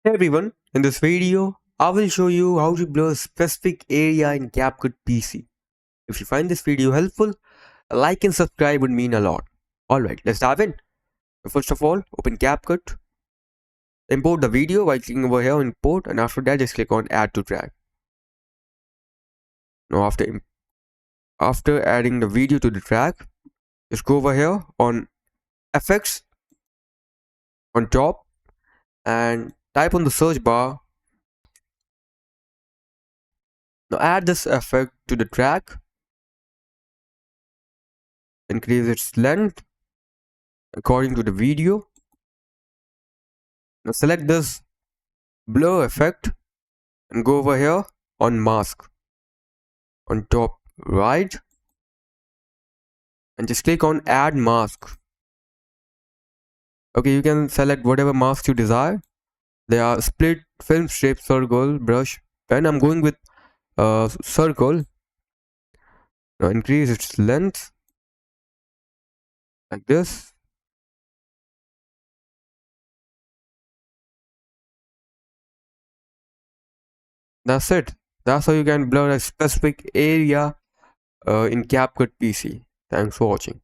Hey everyone, in this video, I will show you how to blur a specific area in CapCut PC. If you find this video helpful, a like and subscribe would mean a lot. Alright, let's dive in. First of all, open CapCut, import the video by clicking over here on import, and after that just click on add to track. Now after adding the video to the track, just go over here on effects on top and type on the search bar. Now add this effect to the track, increase its length according to the video. Now select this blur effect and go over here on mask on top right and just click on add mask. Okay, you can select whatever mask you desire. They are split, film strip, circle, brush, pen. I'm going with circle. Now increase its length like this. That's it. That's how you can blur a specific area in CapCut PC. Thanks for watching.